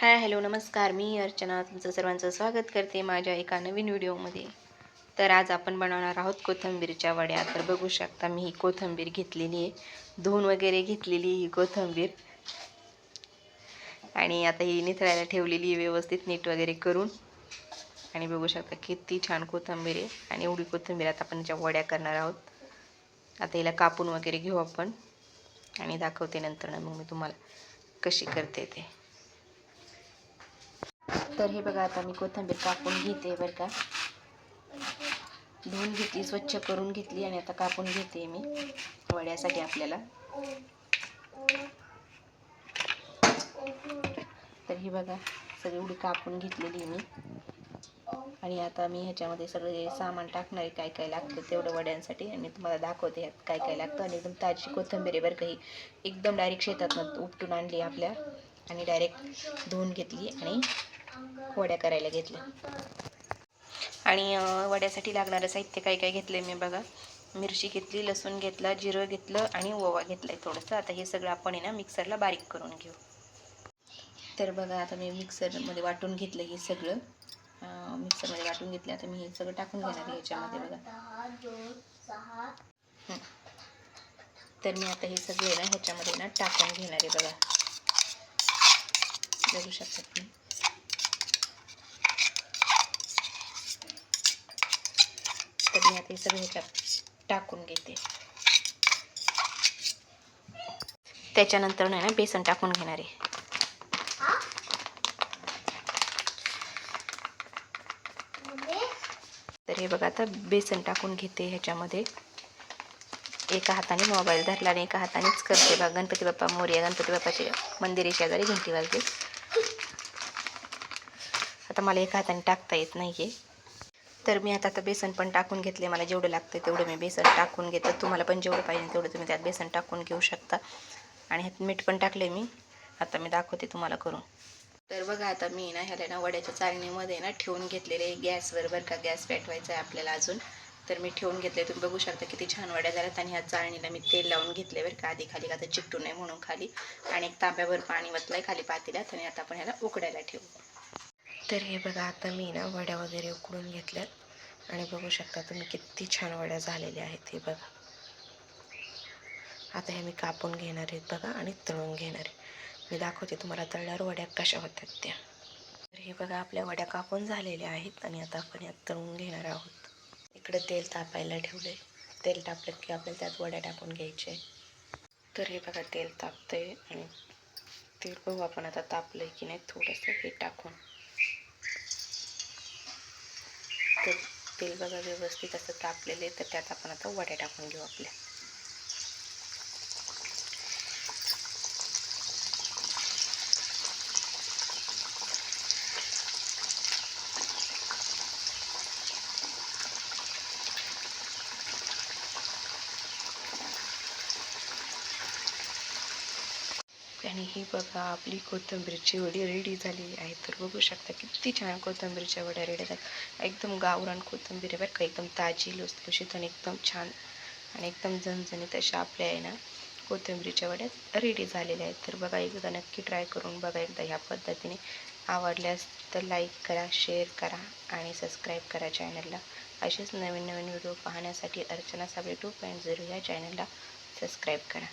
Hi hello नमस्कार, मी अर्चना तुमचं सर्वांचं स्वागत करते माझ्या एका नवीन व्हिडिओमध्ये. तर आज आपण बनवणार आहोत कोथिंबीरच्या वड्या. तर बघू शकता मी ही कोथिंबीर घेतलेली आहे, धुवून वगैरे घेतलेली ही कोथिंबीर, आणि आता ही निथळायला ठेवलेली आहे व्यवस्थित नीट वगैरे करून. आणि बघू शकता किती छान कोथिंबीर आहे. आणि एवढी कोथिंबीर आता आपण याच्या वड्या करणार आहोत. आता हिला कापून वगैरे घेऊ आपण आणि दाखवते नंतर मग मी तुम्हाला कशी करते ते. तर हे बघा, आता मी कोथिंबीर कापून घेते बरं का. धुवून घेतली, स्वच्छ करून घेतली आणि आता कापून घेते मी वड्यासाठी आपल्याला. तर ही बघा सगळी एवढी कापून घेतलेली मी. आणि आता मी ह्याच्यामध्ये सगळे सामान टाकणार आहे, काय काय लागतं तेवढं वड्यांसाठी, आणि तुम्हाला दाखवते ह्यात काय काय लागतं. आणि एकदम ताजी कोथिंबीर आहे बरं का. ही एकदम डायरेक्ट शेतातून उपटून आणली आपल्या, आणि डायरेक्ट धुवून घेतली आणि वड्या करायला घेतल्या. आणि वड्यासाठी लागणारं साहित्य काय काय घेतलं मी बघा. मिरची घेतली, लसूण घेतला, जिरं घेतलं आणि ओवा घेतला आहे थोडंसं. आता हे सगळं आपण आहे ना मिक्सरला बारीक करून घेऊ. तर बघा आता मी मिक्सरमध्ये वाटून घेतलं हे सगळं. मिक्सरमध्ये वाटून घेतलं. आता मी हे सगळं टाकून घेणार आहे ह्याच्यामध्ये बघा. तर मी आता हे सगळे ना ह्याच्यामध्ये ना टाकून घेणार आहे बघा. बघू शकता तुम्ही. तर मी आता हे सगळं ह्याच्यात टाकून घेते. त्याच्यानंतर ना बेसन टाकून घेणार आहे. तर हे बघा आता बेसन टाकून घेते ह्याच्यामध्ये. एका हाताने मोबाईल धरला आणि एका हातानेच करते बघा. गणपती बाप्पा मोरया, गणपती बाप्पाचे मंदिर शेजारी घंटी वाजते. आता मला एका हाताने टाकता येत नाही आहे. तर मी आता बेसन पण टाकून घेतले. मला जेवढं लागतं तेवढं मी बेसन टाकून घेते. तुम्हाला पण जेवढं पाहिजे तेवढं तुम्ही त्यात बेसन टाकून घेऊ शकता. आणि ह्यात मीठ पण टाकले मी. आता मी दाखवते तुम्हाला करून. तर बघा आता मी ना ह्याला ना वड्याच्या चाळणीमध्ये ना ठेवून घेतलेले गॅसवर बरं का. गॅस पेटवायचा आहे आपल्याला अजून. तर मी ठेवून घेतले. तुम्ही बघू शकता किती छान वड्या झाल्यात. आणि ह्या चाळणीला मी तेल लावून घेतले बरं का आधी खाली, आता चिकटू नये म्हणून खाली. आणि एक तांब्यावर पाणी वतलंय खाली पातेल्यात. आणि आता आपण ह्याला उकडायला ठेवू. तर हे बघा आता मी ना वड्या वगैरे उकडून घेतल्यात. आणि बघू शकता तुम्ही किती छान वड्या झालेल्या आहेत हे बघा. आता हे मी कापून घेणार आहेत बघा आणि तळून घेणार आहे. मी दाखवते तुम्हाला तळल्यावर वड्या कशा होतात त्या. तर हे बघा आपल्या वड्या कापून झालेल्या आहेत आणि आता आपण यात तळून घेणार आहोत. इकडे तेल तापायला ठेवले. तेल तापलं की आपल्याला त्यात वड्या टाकून घ्यायचे. तर हे बघा तेल तापतंय आणि तेल बघू आपण आता तापलंय की नाही थोडंसं हे टाकून. तर तेल बघा व्यवस्थित असं तापलेले. तर त्यात आपण आता वड्या टाकून घेऊ आपल्या. आणि ही बघा आपली कोथिंबीरची वडी रेडी झालेली आहे. तर बघू शकता किती छान कोथिंबीरच्या वड्या रेडी झाल्या. एकदम गावरान कोथिंबीर आहे बरं का. एकदम ताजी, लुसलुशीत आणि एकदम छान आणि एकदम झणझणीत अशा आपल्या आहे ना कोथिंबीरच्या वड्या रेडी झालेल्या आहेत. तर बघा एकदा नक्की ट्राय करून बघा एकदा ह्या पद्धतीने. आवडल्यास तर लाईक करा, शेअर करा आणि सबस्क्राईब करा चॅनलला. असेच नवीन नवीन व्हिडिओ पाहण्यासाठी अर्चना साबळे 2.0 या चॅनलला सबस्क्राईब करा.